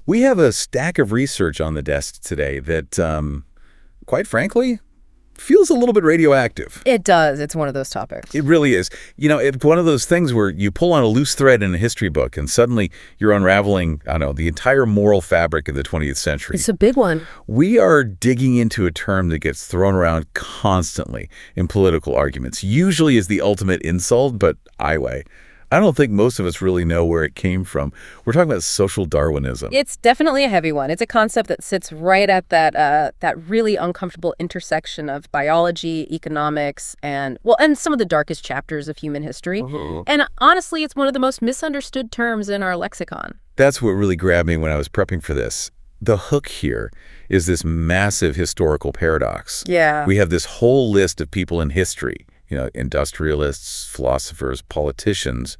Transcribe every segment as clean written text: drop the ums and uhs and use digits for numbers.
We have a stack of research on the desk today that, quite frankly, feels a little bit radioactive. It does. It's one of those topics. It really is. You know, it's one of those things where you pull on a loose thread in a history book and suddenly you're unraveling, I don't know, the entire moral fabric of the 20th century. It's a big one. We are digging into a term that gets thrown around constantly in political arguments, usually as the ultimate insult, but I don't think most of us really know where it came from. We're talking about social Darwinism. It's definitely a heavy one. It's a concept that sits right at that really uncomfortable intersection of biology, economics, and some of the darkest chapters of human history. And honestly, it's one of the most misunderstood terms in our lexicon. That's what really grabbed me when I was prepping for this. The hook here is this massive historical paradox. Yeah. We have this whole list of people in history, industrialists, philosophers, politicians,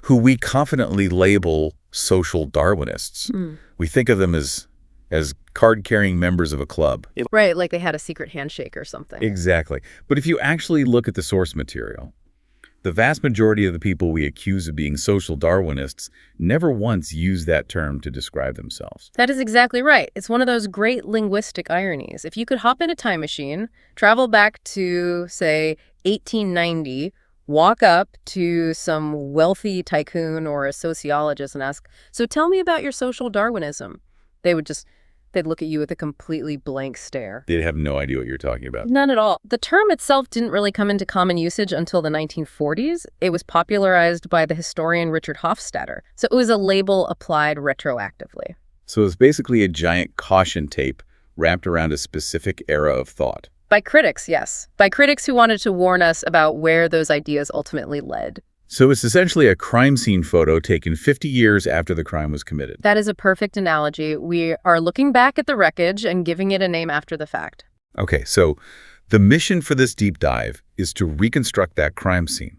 who we confidently label social Darwinists. We think of them as card-carrying members of a club. Right, like they had a secret handshake or something. Exactly. But if you actually look at the source material, the vast majority of the people we accuse of being social Darwinists never once used that term to describe themselves. That is exactly right. It's one of those great linguistic ironies. If you could hop in a time machine, travel back to, say, 1890, walk up to some wealthy tycoon or a sociologist and ask, "So tell me about your social Darwinism," they'd look at you with a completely blank stare. They'd have no idea what you're talking about. None at all. The term itself didn't really come into common usage until the 1940s. It was popularized by the historian Richard Hofstadter. So it was a label applied retroactively. So it's basically a giant caution tape wrapped around a specific era of thought. By critics, yes. By critics who wanted to warn us about where those ideas ultimately led. So it's essentially a crime scene photo taken 50 years after the crime was committed. That is a perfect analogy. We are looking back at the wreckage and giving it a name after the fact. Okay, so the mission for this deep dive is to reconstruct that crime scene.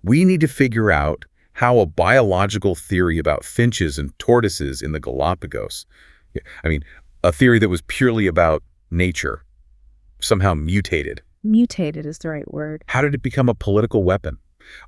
We need to figure out how a biological theory about finches and tortoises in the Galapagos, a theory that was purely about nature, somehow mutated. Mutated is the right word. How did it become a political weapon?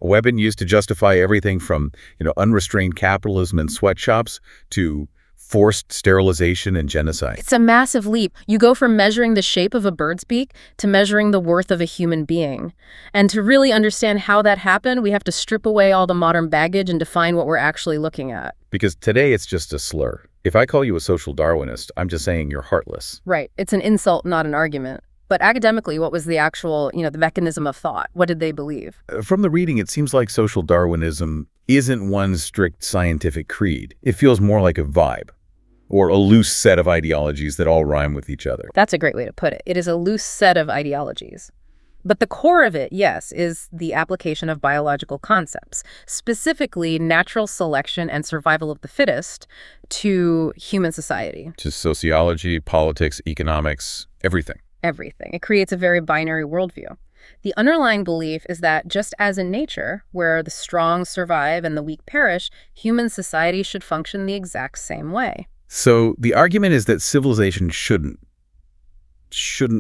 A weapon used to justify everything from, unrestrained capitalism and sweatshops to forced sterilization and genocide. It's a massive leap. You go from measuring the shape of a bird's beak to measuring the worth of a human being. And to really understand how that happened, we have to strip away all the modern baggage and define what we're actually looking at. Because today it's just a slur. If I call you a social Darwinist, I'm just saying you're heartless. Right. It's an insult, not an argument. But academically, what was the actual, the mechanism of thought? What did they believe? From the reading, it seems like social Darwinism isn't one strict scientific creed. It feels more like a vibe or a loose set of ideologies that all rhyme with each other. That's a great way to put it. It is a loose set of ideologies. But the core of it, yes, is the application of biological concepts, specifically natural selection and survival of the fittest to human society. To sociology, politics, economics, everything. Everything. It creates a very binary worldview. The underlying belief is that just as in nature, where the strong survive and the weak perish, human society should function the exact same way. So the argument is that civilization shouldn't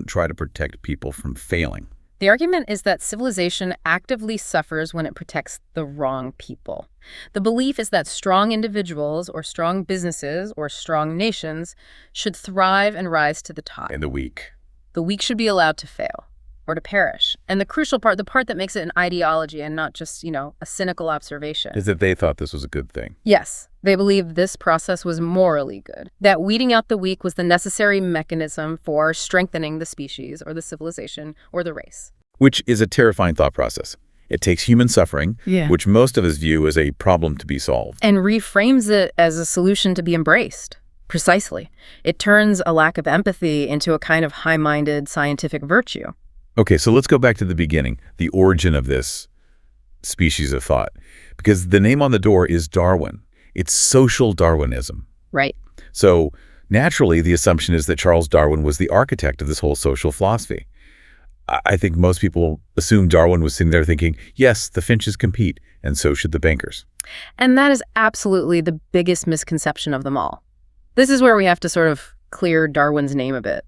try to protect people from failing. The argument is that civilization actively suffers when it protects the wrong people. The belief is that strong individuals or strong businesses or strong nations should thrive and rise to the top. And the weak. The weak should be allowed to fail or to perish. And the crucial part, the part that makes it an ideology and not just, a cynical observation, is that they thought this was a good thing. Yes. They believed this process was morally good, that weeding out the weak was the necessary mechanism for strengthening the species or the civilization or the race. Which is a terrifying thought process. It takes human suffering, which most of us view as a problem to be solved, and reframes it as a solution to be embraced. Precisely. It turns a lack of empathy into a kind of high-minded scientific virtue. Okay, so let's go back to the beginning, the origin of this species of thought. Because the name on the door is Darwin. It's social Darwinism. Right. So naturally, the assumption is that Charles Darwin was the architect of this whole social philosophy. I think most people assume Darwin was sitting there thinking, yes, the finches compete, and so should the bankers. And that is absolutely the biggest misconception of them all. This is where we have to sort of clear Darwin's name a bit.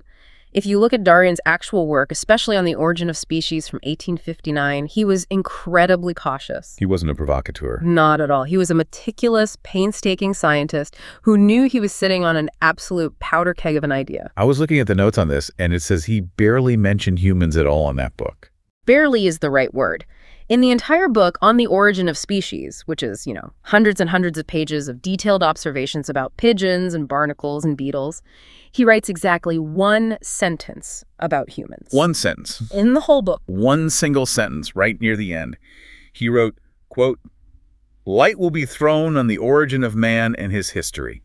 If you look at Darwin's actual work, especially on The Origin of Species from 1859, he was incredibly cautious. He wasn't a provocateur. Not at all. He was a meticulous, painstaking scientist who knew he was sitting on an absolute powder keg of an idea. I was looking at the notes on this, and it says he barely mentioned humans at all in that book. Barely is the right word. In the entire book On the Origin of Species, which is, hundreds and hundreds of pages of detailed observations about pigeons and barnacles and beetles, he writes exactly one sentence about humans. One sentence. In the whole book. One single sentence right near the end. He wrote, quote, "Light will be thrown on the origin of man and his history."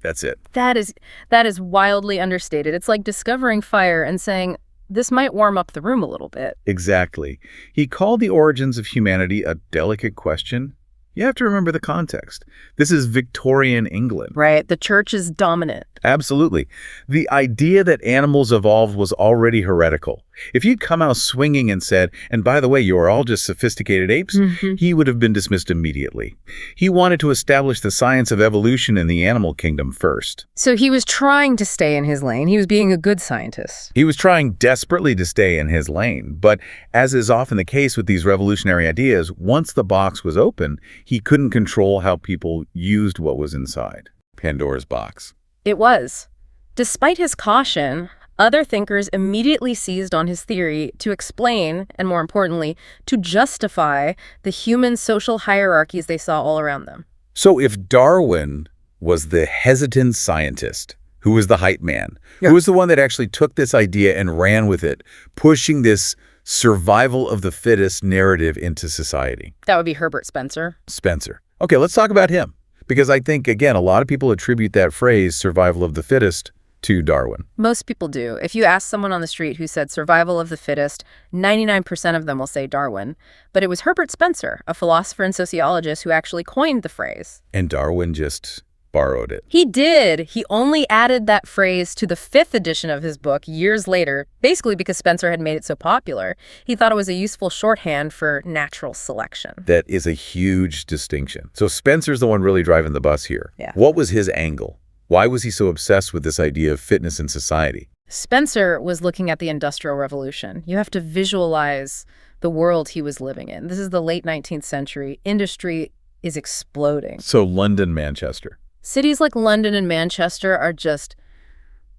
That's it. That is wildly understated. It's like discovering fire and saying, this might warm up the room a little bit. Exactly. He called the origins of humanity a delicate question. You have to remember the context. This is Victorian England. Right. The church is dominant. Absolutely. The idea that animals evolved was already heretical. If you'd come out swinging and said, and by the way, you are all just sophisticated apes, he would have been dismissed immediately. He wanted to establish the science of evolution in the animal kingdom first. So he was trying to stay in his lane. He was being a good scientist. He was trying desperately to stay in his lane. But as is often the case with these revolutionary ideas, once the box was open, he couldn't control how people used what was inside. Pandora's box. It was. Despite his caution, other thinkers immediately seized on his theory to explain, and more importantly, to justify the human social hierarchies they saw all around them. So if Darwin was the hesitant scientist, who was the hype man, who was the one that actually took this idea and ran with it, pushing this survival of the fittest narrative into society? That would be Herbert Spencer. Spencer. Okay, let's talk about him. Because I think, again, a lot of people attribute that phrase, survival of the fittest, to Darwin. Most people do. If you ask someone on the street who said survival of the fittest, 99% of them will say Darwin. But it was Herbert Spencer, a philosopher and sociologist, who actually coined the phrase. And Darwin just borrowed it. He did. He only added that phrase to the 5th edition of his book years later, basically because Spencer had made it so popular. He thought it was a useful shorthand for natural selection. That is a huge distinction. So Spencer's the one really driving the bus here. Yeah. What was his angle? Why was he so obsessed with this idea of fitness in society? Spencer was looking at the Industrial Revolution. You have to visualize the world he was living in. This is the late 19th century. Industry is exploding. So London, Manchester. Cities like London and Manchester are just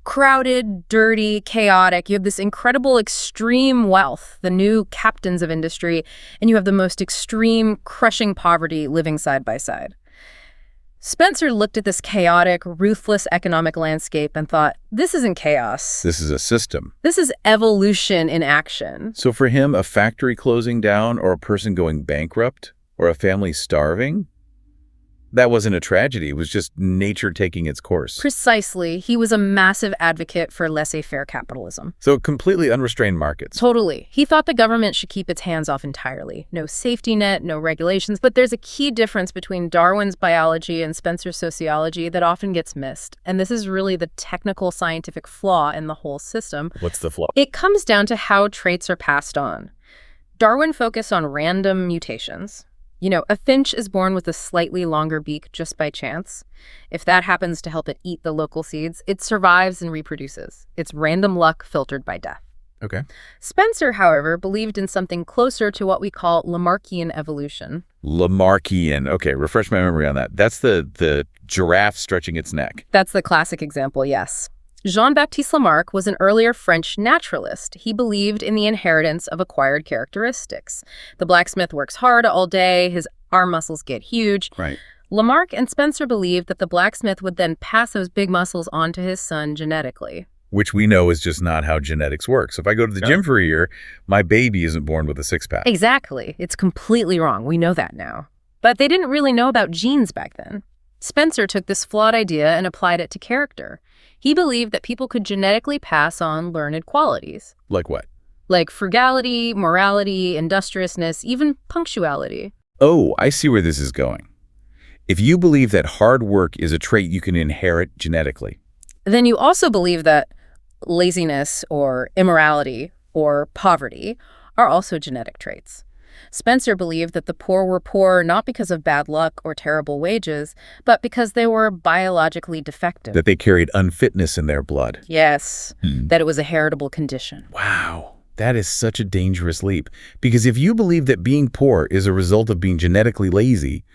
crowded, dirty, chaotic. You have this incredible extreme wealth, the new captains of industry, and you have the most extreme, crushing poverty living side by side. Spencer looked at this chaotic, ruthless economic landscape and thought, this isn't chaos. This is a system. This is evolution in action. So for him, a factory closing down or a person going bankrupt or a family starving, that wasn't a tragedy. It was just nature taking its course. Precisely. He was a massive advocate for laissez-faire capitalism. So completely unrestrained markets. Totally. He thought the government should keep its hands off entirely. No safety net, no regulations. But there's a key difference between Darwin's biology and Spencer's sociology that often gets missed. And this is really the technical scientific flaw in the whole system. What's the flaw? It comes down to how traits are passed on. Darwin focused on random mutations. A finch is born with a slightly longer beak just by chance. If that happens to help it eat the local seeds, it survives and reproduces. It's random luck filtered by death. Okay. Spencer, however, believed in something closer to what we call Lamarckian evolution. Lamarckian. Okay, refresh my memory on that. That's the giraffe stretching its neck. That's the classic example, yes. Jean-Baptiste Lamarck was an earlier French naturalist. He believed in the inheritance of acquired characteristics. The blacksmith works hard all day, his arm muscles get huge. Right. Lamarck and Spencer believed that the blacksmith would then pass those big muscles on to his son genetically. Which we know is just not how genetics works. If I go to the gym for a year, my baby isn't born with a six-pack. Exactly. It's completely wrong. We know that now. But they didn't really know about genes back then. Spencer took this flawed idea and applied it to character. He believed that people could genetically pass on learned qualities. Like what? Like frugality, morality, industriousness, even punctuality. Oh, I see where this is going. If you believe that hard work is a trait you can inherit genetically, then you also believe that laziness or immorality or poverty are also genetic traits. Spencer believed that the poor were poor not because of bad luck or terrible wages, but because they were biologically defective. That they carried unfitness in their blood. Yes, that it was a heritable condition. Wow. That is such a dangerous leap. Because if you believe that being poor is a result of being genetically lazy,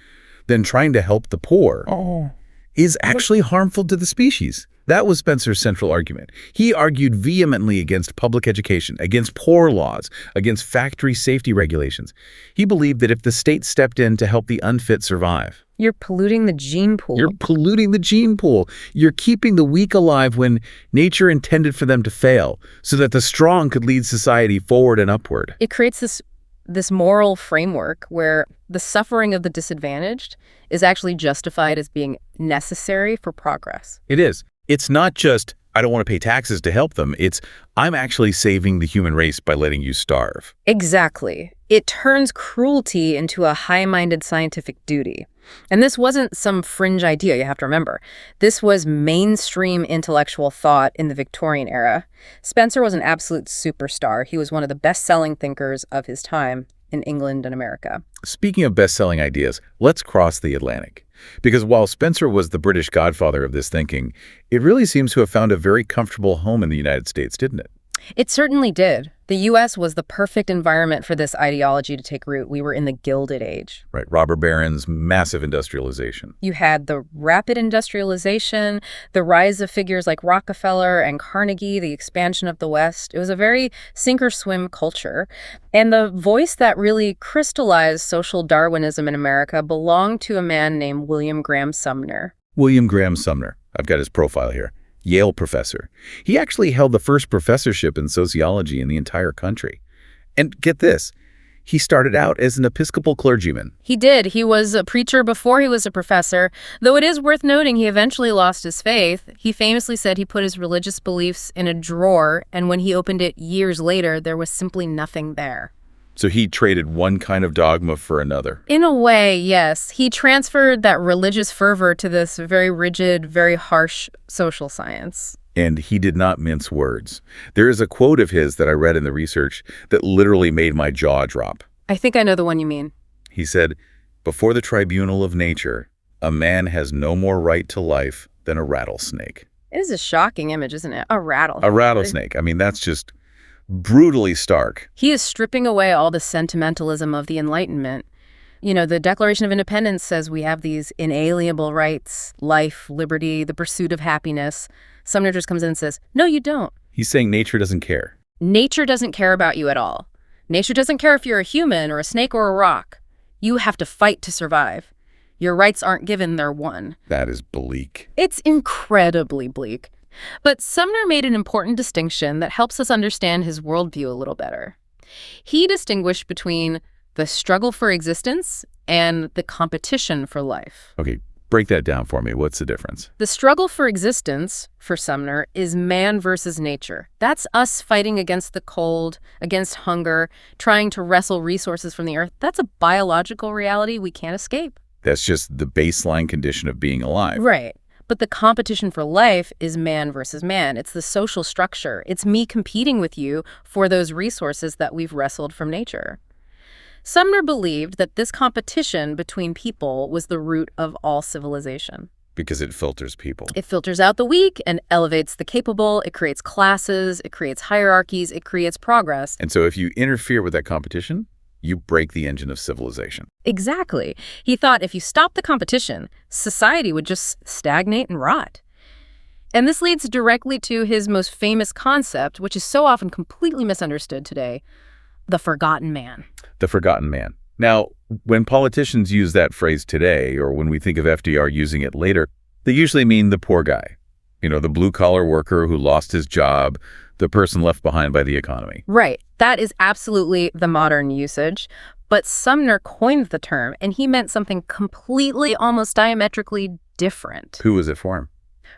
then trying to help the poor is actually harmful to the species. That was Spencer's central argument. He argued vehemently against public education, against poor laws, against factory safety regulations. He believed that if the state stepped in to help the unfit survive, You're polluting the gene pool. you're polluting the gene pool. You're keeping the weak alive when nature intended for them to fail, so that the strong could lead society forward and upward. It creates this moral framework where the suffering of the disadvantaged is actually justified as being necessary for progress. It is. It's not just, I don't want to pay taxes to help them. It's, I'm actually saving the human race by letting you starve. Exactly. It turns cruelty into a high-minded scientific duty. And this wasn't some fringe idea, you have to remember. This was mainstream intellectual thought in the Victorian era. Spencer was an absolute superstar. He was one of the best-selling thinkers of his time in England and America. Speaking of best-selling ideas, let's cross the Atlantic. Because while Spencer was the British godfather of this thinking, it really seems to have found a very comfortable home in the United States, didn't it? It certainly did. The U.S. was the perfect environment for this ideology to take root. We were in the Gilded Age. Right, robber barons, massive industrialization. You had the rapid industrialization, the rise of figures like Rockefeller and Carnegie, the expansion of the West. It was a very sink-or-swim culture. And the voice that really crystallized social Darwinism in America belonged to a man named William Graham Sumner. William Graham Sumner. I've got his profile here. Yale professor. He actually held the first professorship in sociology in the entire country. And get this, he started out as an Episcopal clergyman. He did. He was a preacher before he was a professor, though it is worth noting he eventually lost his faith. He famously said he put his religious beliefs in a drawer, and when he opened it years later, there was simply nothing there. So he traded one kind of dogma for another. In a way, yes. He transferred that religious fervor to this very rigid, very harsh social science. And he did not mince words. There is a quote of his that I read in the research that literally made my jaw drop. I think I know the one you mean. He said, "Before the tribunal of nature, a man has no more right to life than a rattlesnake." It is a shocking image, isn't it? A rattlesnake. A rattlesnake. I mean, that's just brutally stark. He is stripping away all the sentimentalism of the Enlightenment. You know, the Declaration of Independence says we have these inalienable rights, life, liberty, the pursuit of happiness. Sumner just comes in and says, no, you don't. He's saying nature doesn't care. Nature doesn't care about you at all. Nature doesn't care if you're a human or a snake or a rock. You have to fight to survive. Your rights aren't given, they're won. That is bleak. It's incredibly bleak. But Sumner made an important distinction that helps us understand his worldview a little better. He distinguished between the struggle for existence and the competition for life. Okay, break that down for me. What's the difference? The struggle for existence, for Sumner, is man versus nature. That's us fighting against the cold, against hunger, trying to wrestle resources from the earth. That's a biological reality we can't escape. That's just the baseline condition of being alive. Right. But the competition for life is man versus man. It's the social structure. It's me competing with you for those resources that we've wrestled from nature. Sumner believed that this competition between people was the root of all civilization. Because it filters people. It filters out the weak and elevates the capable. It creates classes. It creates hierarchies. It creates progress. And so if you interfere with that competition, you break the engine of civilization. Exactly. He thought if you stop the competition, society would just stagnate and rot. And this leads directly to his most famous concept, which is so often completely misunderstood today, the forgotten man. The forgotten man. Now, when politicians use that phrase today, or when we think of FDR using it later, they usually mean the poor guy. You know, the blue-collar worker who lost his job, the person left behind by the economy. Right. That is absolutely the modern usage. But Sumner coined the term, and he meant something completely, almost diametrically different. Who was it for him?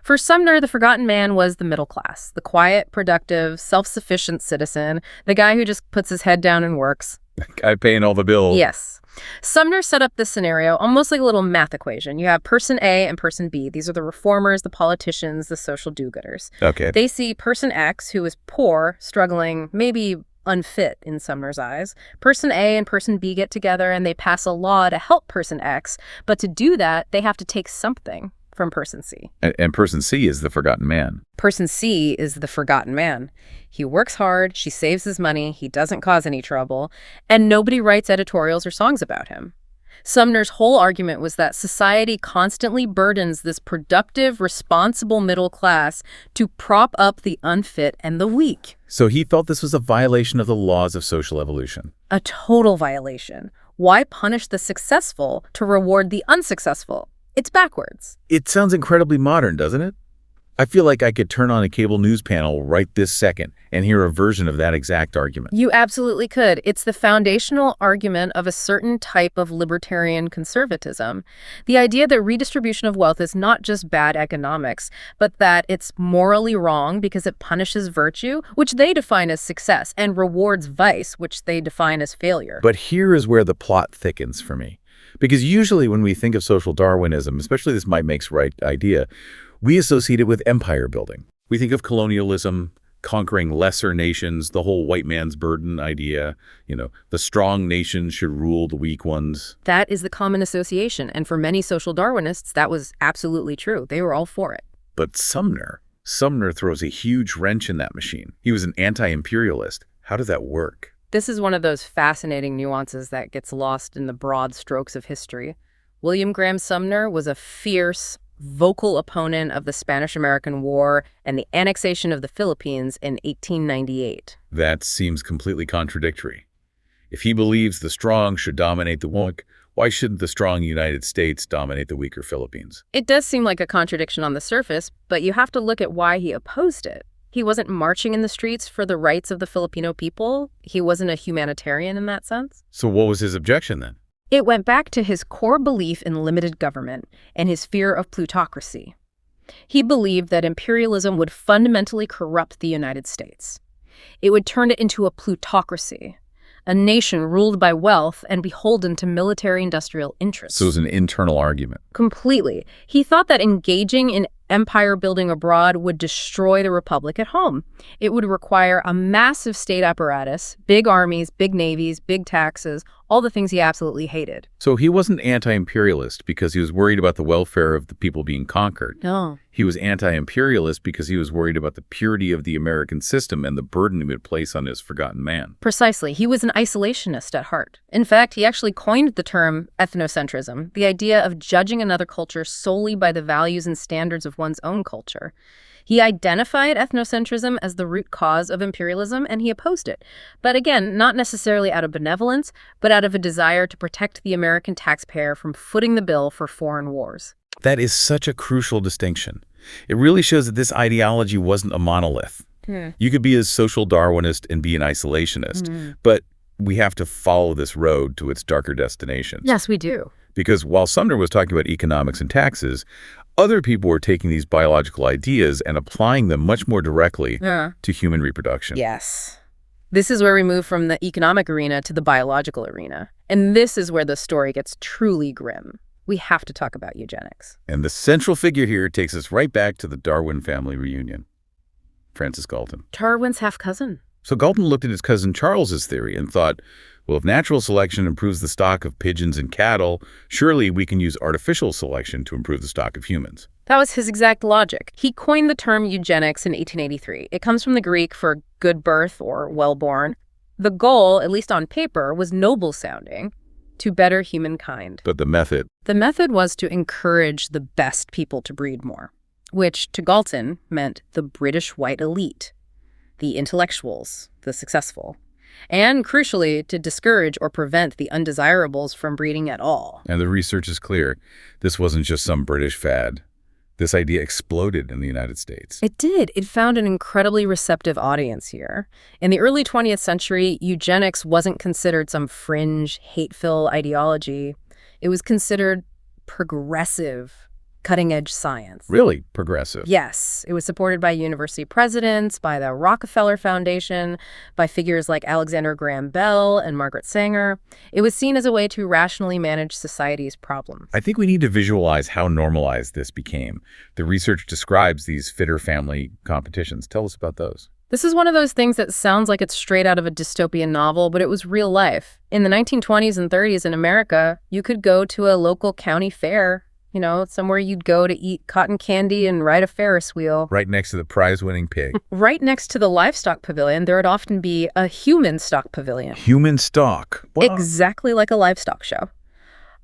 For Sumner, the forgotten man was the middle class, the quiet, productive, self-sufficient citizen, the guy who just puts his head down and works. The guy paying all the bills. Yes. Sumner set up this scenario almost like a little math equation. You have person A and person B. These are the reformers, the politicians, the social do-gooders. Okay. They see person X, who is poor, struggling, maybe unfit in Sumner's eyes. Person A and person B get together and they pass a law to help person X, but to do that, they have to take something from person C. And person C is the forgotten man. Person C is the forgotten man. He works hard, she saves his money, he doesn't cause any trouble, and nobody writes editorials or songs about him. Sumner's whole argument was that society constantly burdens this productive, responsible middle class to prop up the unfit and the weak. So he felt this was a violation of the laws of social evolution. A total violation. Why punish the successful to reward the unsuccessful? It's backwards. It sounds incredibly modern, doesn't it? I feel like I could turn on a cable news panel right this second and hear a version of that exact argument. You absolutely could. It's the foundational argument of a certain type of libertarian conservatism. The idea that redistribution of wealth is not just bad economics, but that it's morally wrong because it punishes virtue, which they define as success, and rewards vice, which they define as failure. But here is where the plot thickens for me. Because usually when we think of social Darwinism, especially this might makes right idea, we associate it with empire building. We think of colonialism, conquering lesser nations, the whole white man's burden idea, the strong nations should rule the weak ones. That is the common association, and for many social Darwinists, that was absolutely true. They were all for it. But Sumner throws a huge wrench in that machine. He was an anti-imperialist. How did that work? This is one of those fascinating nuances that gets lost in the broad strokes of history. William Graham Sumner was a fierce, vocal opponent of the Spanish-American War and the annexation of the Philippines in 1898. That seems completely contradictory. If he believes the strong should dominate the weak, why shouldn't the strong United States dominate the weaker Philippines? It does seem like a contradiction on the surface, but you have to look at why he opposed it. He wasn't marching in the streets for the rights of the Filipino people. He wasn't a humanitarian in that sense. So what was his objection then? It went back to his core belief in limited government and his fear of plutocracy. He believed that imperialism would fundamentally corrupt the United States. It would turn it into a plutocracy, a nation ruled by wealth and beholden to military-industrial interests. So it was an internal argument. Completely. He thought that engaging in empire building abroad would destroy the republic at home. It would require a massive state apparatus, big armies, big navies, big taxes, all the things he absolutely hated. So he wasn't anti-imperialist because he was worried about the welfare of the people being conquered. No. He was anti-imperialist because he was worried about the purity of the American system and the burden it would place on his forgotten man. Precisely. He was an isolationist at heart. In fact, he actually coined the term ethnocentrism, the idea of judging another culture solely by the values and standards of one's own culture. He identified ethnocentrism as the root cause of imperialism, and he opposed it. But again, not necessarily out of benevolence, but out of a desire to protect the American taxpayer from footing the bill for foreign wars. That is such a crucial distinction. It really shows that this ideology wasn't a monolith. You could be a social Darwinist and be an isolationist, but we have to follow this road to its darker destinations. Yes, we do. Because while Sumner was talking about economics and taxes, other people were taking these biological ideas and applying them much more directly to human reproduction. Yes. This is where we move from the economic arena to the biological arena. And this is where the story gets truly grim. We have to talk about eugenics. And the central figure here takes us right back to the Darwin family reunion. Francis Galton. Darwin's half-cousin. So Galton looked at his cousin Charles's theory and thought, well, if natural selection improves the stock of pigeons and cattle, surely we can use artificial selection to improve the stock of humans. That was his exact logic. He coined the term eugenics in 1883. It comes from the Greek for good birth or well-born. The goal, at least on paper, was noble-sounding, to better humankind. But the method? The method was to encourage the best people to breed more, which to Galton meant the British white elite, the intellectuals, the successful, and crucially, to discourage or prevent the undesirables from breeding at all. And the research is clear. This wasn't just some British fad. This idea exploded in the United States. It did. It found an incredibly receptive audience here. In the early 20th century, eugenics wasn't considered some fringe, hate-filled ideology. It was considered progressive, cutting-edge science. Really progressive? Yes. It was supported by university presidents, by the Rockefeller Foundation, by figures like Alexander Graham Bell and Margaret Sanger. It was seen as a way to rationally manage society's problems. I think we need to visualize how normalized this became. The research describes these fitter family competitions. Tell us about those. This is one of those things that sounds like it's straight out of a dystopian novel, but it was real life. In the 1920s and 30s in America, you could go to a local county fair, somewhere you'd go to eat cotton candy and ride a Ferris wheel. Right next to the prize-winning pig. Right next to the livestock pavilion, there would often be a human stock pavilion. Human stock? Wow. Exactly like a livestock show.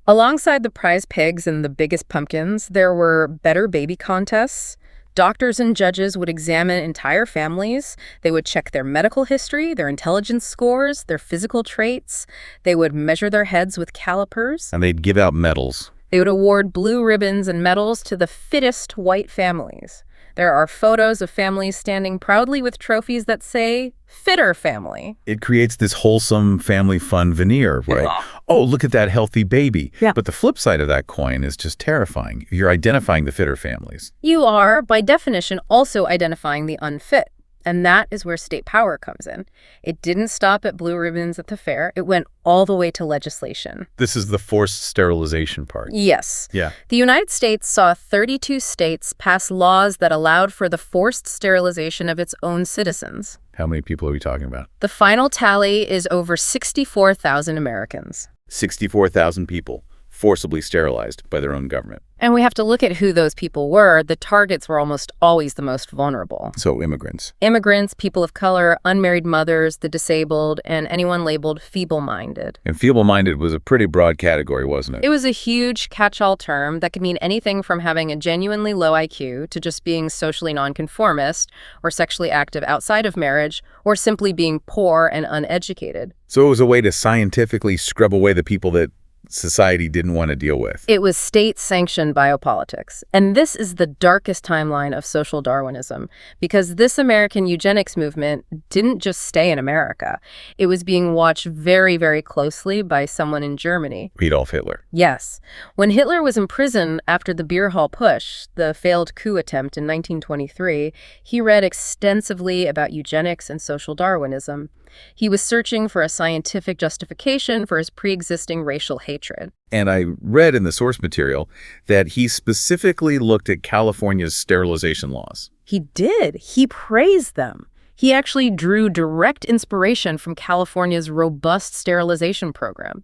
Alongside the prize pigs and the biggest pumpkins, there were better baby contests. Doctors and judges would examine entire families. They would check their medical history, their intelligence scores, their physical traits. They would measure their heads with calipers. And they'd give out medals. They would award blue ribbons and medals to the fittest white families. There are photos of families standing proudly with trophies that say, fitter family. It creates this wholesome family fun veneer, right? Yeah. Oh, look at that healthy baby. Yeah. But the flip side of that coin is just terrifying. You're identifying the fitter families. You are, by definition, also identifying the unfit. And that is where state power comes in. It didn't stop at blue ribbons at the fair. It went all the way to legislation. This is the forced sterilization part. Yes. Yeah. The United States saw 32 states pass laws that allowed for the forced sterilization of its own citizens. How many people are we talking about? The final tally is over 64,000 Americans. 64,000 people forcibly sterilized by their own government. And we have to look at who those people were. The targets were almost always the most vulnerable. So immigrants. Immigrants, people of color, unmarried mothers, the disabled, and anyone labeled feeble-minded. And feeble-minded was a pretty broad category, wasn't it? It was a huge catch-all term that could mean anything from having a genuinely low IQ to just being socially nonconformist or sexually active outside of marriage or simply being poor and uneducated. So it was a way to scientifically scrub away the people that society didn't want to deal with. It was state-sanctioned biopolitics. And this is the darkest timeline of social Darwinism, because this American eugenics movement didn't just stay in America. It was being watched very, very closely by someone in Germany. Adolf Hitler. Yes. When Hitler was in prison after the Beer Hall Putsch, the failed coup attempt in 1923, he read extensively about eugenics and social Darwinism. He was searching for a scientific justification for his pre-existing racial hatred. And I read in the source material that he specifically looked at California's sterilization laws. He did. He praised them. He actually drew direct inspiration from California's robust sterilization program.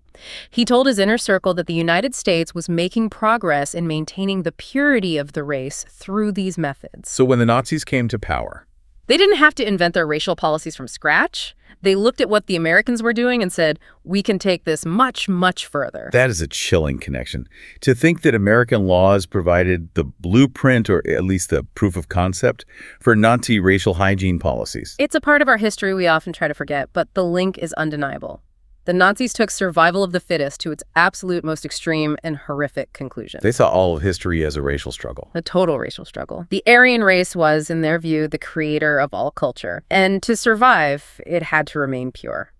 He told his inner circle that the United States was making progress in maintaining the purity of the race through these methods. So when the Nazis came to power, they didn't have to invent their racial policies from scratch. They looked at what the Americans were doing and said, we can take this much, much further. That is a chilling connection. To think that American laws provided the blueprint, or at least the proof of concept, for Nazi racial hygiene policies. It's a part of our history we often try to forget, but the link is undeniable. The Nazis took survival of the fittest to its absolute most extreme and horrific conclusion. They saw all of history as a racial struggle. A total racial struggle. The Aryan race was, in their view, the creator of all culture. And to survive, it had to remain pure.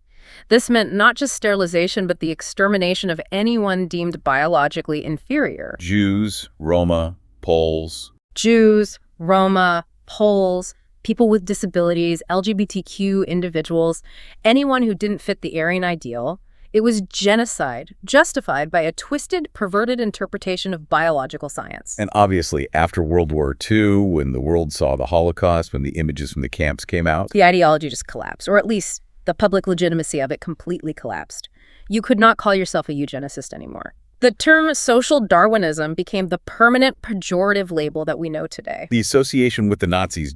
This meant not just sterilization, but the extermination of anyone deemed biologically inferior. Jews, Roma, Poles. Jews, Roma, Poles, people with disabilities, LGBTQ individuals, anyone who didn't fit the Aryan ideal. It was genocide, justified by a twisted, perverted interpretation of biological science. And obviously, after World War II, when the world saw the Holocaust, when the images from the camps came out, the ideology just collapsed, or at least the public legitimacy of it completely collapsed. You could not call yourself a eugenicist anymore. The term social Darwinism became the permanent pejorative label that we know today. The association with the Nazis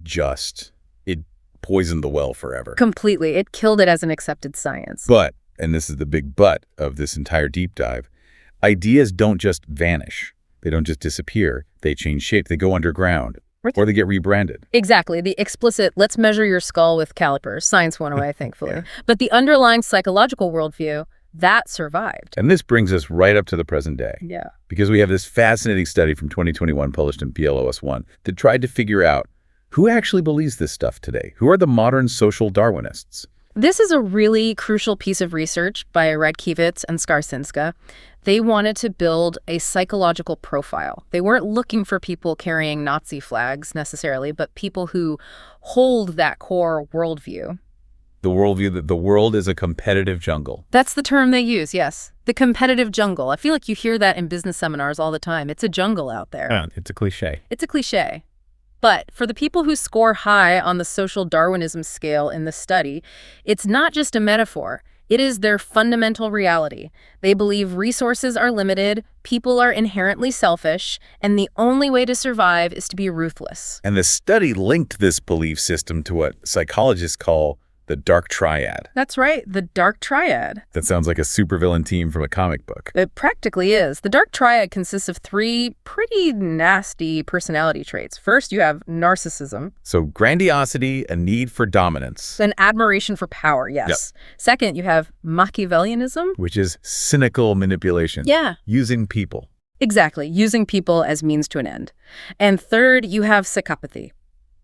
it poisoned the well forever. Completely. It killed it as an accepted science. But, and this is the big but of this entire deep dive, ideas don't just vanish. They don't just disappear. They change shape. They go underground. Or they get rebranded. Exactly. The explicit, let's measure your skull with calipers, science went away, thankfully. Yeah. But the underlying psychological worldview, that survived. And this brings us right up to the present day. Yeah. Because we have this fascinating study from 2021 published in PLOS One that tried to figure out who actually believes this stuff today. Who are the modern social Darwinists? This is a really crucial piece of research by Radkiewicz and Skarsinska. They wanted to build a psychological profile. They weren't looking for people carrying Nazi flags necessarily, but people who hold that core worldview. The worldview that the world is a competitive jungle. That's the term they use, yes. The competitive jungle. I feel like you hear that in business seminars all the time. It's a jungle out there. Yeah, it's a cliche. It's a cliche. But for the people who score high on the social Darwinism scale in the study, it's not just a metaphor. It is their fundamental reality. They believe resources are limited, people are inherently selfish, and the only way to survive is to be ruthless. And the study linked this belief system to what psychologists call the dark triad. That's right, the dark triad. That sounds like a supervillain team from a comic book. It practically is. The dark triad consists of 3 pretty nasty personality traits. First, you have narcissism. So grandiosity, a need for dominance. An admiration for power, yes. Yep. Second, you have Machiavellianism. Which is cynical manipulation. Yeah. Using people. Exactly, using people as means to an end. And third, you have psychopathy,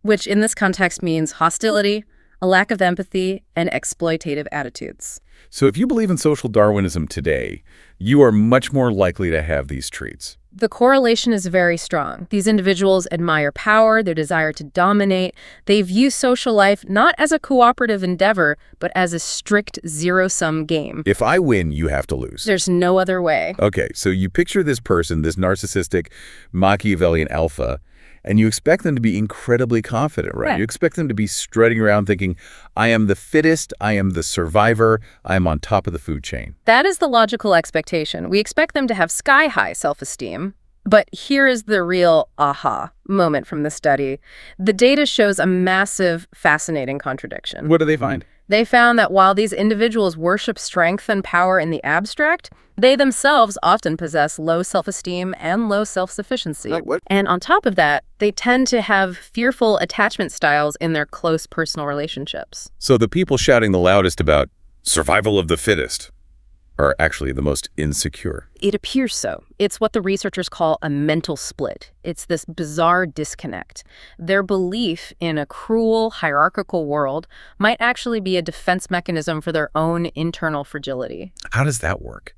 which in this context means hostility, a lack of empathy, and exploitative attitudes. So if you believe in social Darwinism today, you are much more likely to have these traits. The correlation is very strong. These individuals admire power, their desire to dominate. They view social life not as a cooperative endeavor, but as a strict zero-sum game. If I win, you have to lose. There's no other way. Okay, so you picture this person, this narcissistic Machiavellian alpha, and you expect them to be incredibly confident, right? Right. You expect them to be strutting around thinking, I am the fittest, I am the survivor, I am on top of the food chain. That is the logical expectation. We expect them to have sky-high self-esteem. But here is the real aha moment from the study. The data shows a massive, fascinating contradiction. What do they find? They found that while these individuals worship strength and power in the abstract, they themselves often possess low self-esteem and low self-sufficiency. Like what? And on top of that, they tend to have fearful attachment styles in their close personal relationships. So the people shouting the loudest about survival of the fittest are actually the most insecure. It appears so. It's what the researchers call a mental split. It's this bizarre disconnect. Their belief in a cruel, hierarchical world might actually be a defense mechanism for their own internal fragility. How does that work?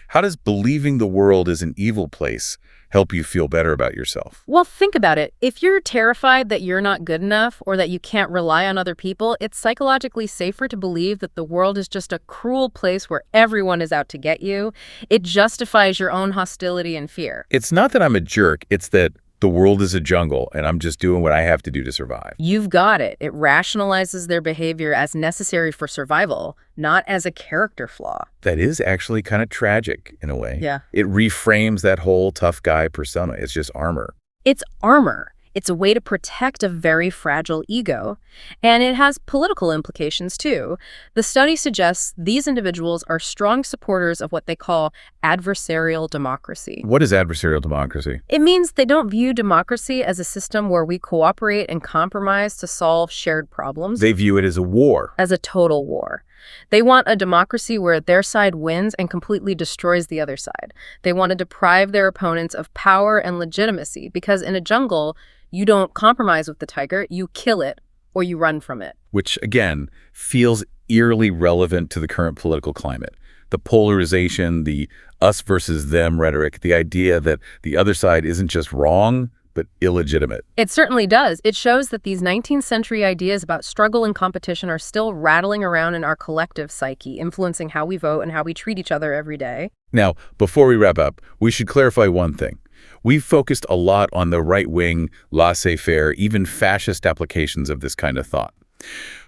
How does believing the world is an evil place help you feel better about yourself? Well, think about it. If you're terrified that you're not good enough or that you can't rely on other people, it's psychologically safer to believe that the world is just a cruel place where everyone is out to get you. It justifies your own hostility and fear. It's not that I'm a jerk, it's that the world is a jungle and I'm just doing what I have to do to survive. You've got it. It rationalizes their behavior as necessary for survival, not as a character flaw. That is actually kind of tragic in a way. Yeah. It reframes that whole tough guy persona. It's just armor. It's armor. It's a way to protect a very fragile ego. And it has political implications, too. The study suggests these individuals are strong supporters of what they call adversarial democracy. What is adversarial democracy? It means they don't view democracy as a system where we cooperate and compromise to solve shared problems. They view it as a war. As a total war. They want a democracy where their side wins and completely destroys the other side. They want to deprive their opponents of power and legitimacy because in a jungle, you don't compromise with the tiger, you kill it or you run from it. Which, again, feels eerily relevant to the current political climate. The polarization, the us versus them rhetoric, the idea that the other side isn't just wrong, but illegitimate. It certainly does. It shows that these 19th century ideas about struggle and competition are still rattling around in our collective psyche, influencing how we vote and how we treat each other every day. Now, before we wrap up, we should clarify one thing. We've focused a lot on the right-wing, laissez-faire, even fascist applications of this kind of thought.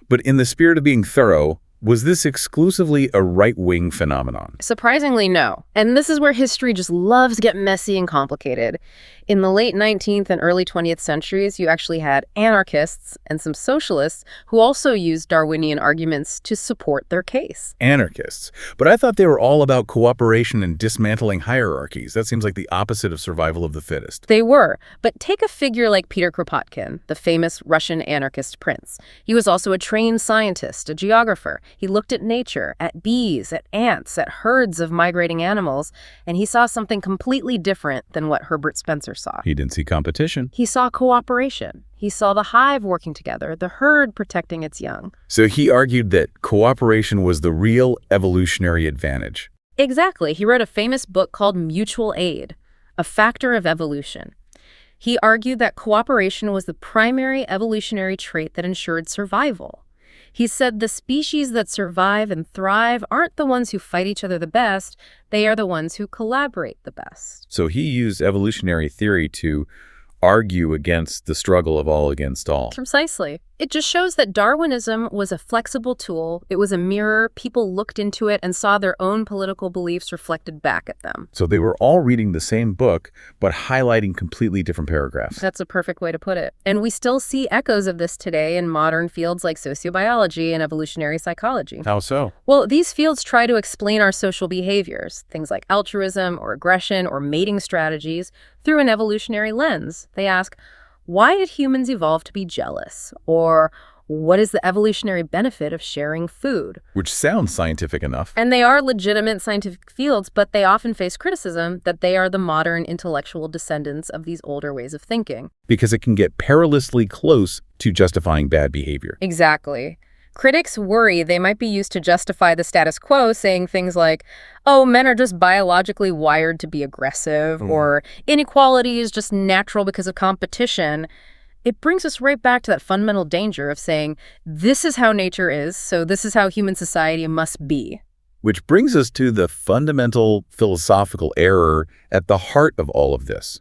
But in the spirit of being thorough, was this exclusively a right-wing phenomenon? Surprisingly, no. And this is where history just loves to get messy and complicated. In the late 19th and early 20th centuries, you actually had anarchists and some socialists who also used Darwinian arguments to support their case. Anarchists. But I thought they were all about cooperation and dismantling hierarchies. That seems like the opposite of survival of the fittest. They were. But take a figure like Peter Kropotkin, the famous Russian anarchist prince. He was also a trained scientist, a geographer. He looked at nature, at bees, at ants, at herds of migrating animals, and he saw something completely different than what Herbert Spencer saw. He didn't see competition. He saw cooperation. He saw the hive working together, the herd protecting its young. So he argued that cooperation was the real evolutionary advantage. Exactly. He wrote a famous book called Mutual Aid, A Factor of Evolution. He argued that cooperation was the primary evolutionary trait that ensured survival. He said the species that survive and thrive aren't the ones who fight each other the best, they are the ones who collaborate the best. So he used evolutionary theory to argue against the struggle of all against all. Precisely. It just shows that Darwinism was a flexible tool. It was a mirror. People looked into it and saw their own political beliefs reflected back at them. So they were all reading the same book, but highlighting completely different paragraphs. That's a perfect way to put it. And we still see echoes of this today in modern fields like sociobiology and evolutionary psychology. How so? Well, these fields try to explain our social behaviors, things like altruism or aggression or mating strategies, through an evolutionary lens. They ask, why did humans evolve to be jealous? Or what is the evolutionary benefit of sharing food? Which sounds scientific enough. And they are legitimate scientific fields, but they often face criticism that they are the modern intellectual descendants of these older ways of thinking. Because it can get perilously close to justifying bad behavior. Exactly. Critics worry they might be used to justify the status quo, saying things like, oh, men are just biologically wired to be aggressive, or inequality is just natural because of competition. It brings us right back to that fundamental danger of saying, this is how nature is, so this is how human society must be. Which brings us to the fundamental philosophical error at the heart of all of this.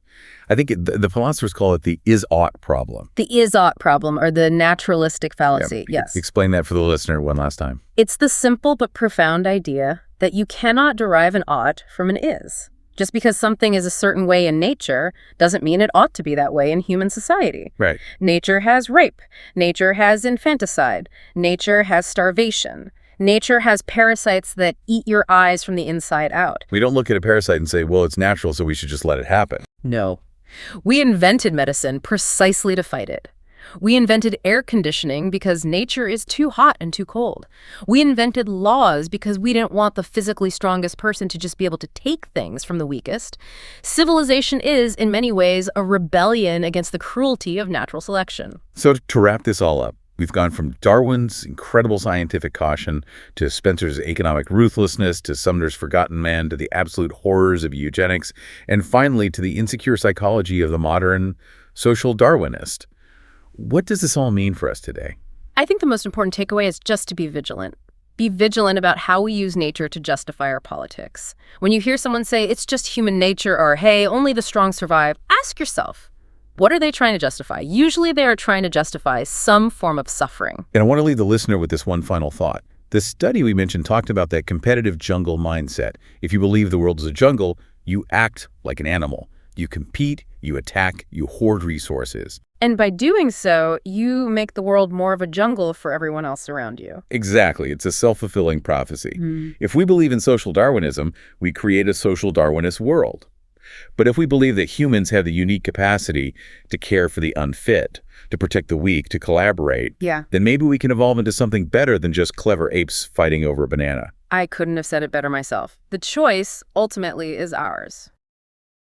I think the philosophers call it the is-ought problem. The is-ought problem, or the naturalistic fallacy, yes. Explain that for the listener one last time. It's the simple but profound idea that you cannot derive an ought from an is. Just because something is a certain way in nature doesn't mean it ought to be that way in human society. Right. Nature has rape. Nature has infanticide. Nature has starvation. Nature has parasites that eat your eyes from the inside out. We don't look at a parasite and say, well, it's natural, so we should just let it happen. No. We invented medicine precisely to fight it. We invented air conditioning because nature is too hot and too cold. We invented laws because we didn't want the physically strongest person to just be able to take things from the weakest. Civilization is, in many ways, a rebellion against the cruelty of natural selection. So to wrap this all up, we've gone from Darwin's incredible scientific caution to Spencer's economic ruthlessness to Sumner's forgotten man to the absolute horrors of eugenics, and finally to the insecure psychology of the modern social Darwinist. What does this all mean for us today? I think the most important takeaway is just to be vigilant. Be vigilant about how we use nature to justify our politics. When you hear someone say, it's just human nature, or hey, only the strong survive, ask yourself, what are they trying to justify? Usually they are trying to justify some form of suffering. And I want to leave the listener with this one final thought. The study we mentioned talked about that competitive jungle mindset. If you believe the world is a jungle, you act like an animal. You compete, you attack, you hoard resources. And by doing so, you make the world more of a jungle for everyone else around you. Exactly. It's a self-fulfilling prophecy. If we believe in social Darwinism, we create a social Darwinist world. But if we believe that humans have the unique capacity to care for the unfit, to protect the weak, to collaborate, then maybe we can evolve into something better than just clever apes fighting over a banana. I couldn't have said it better myself. The choice, ultimately, is ours.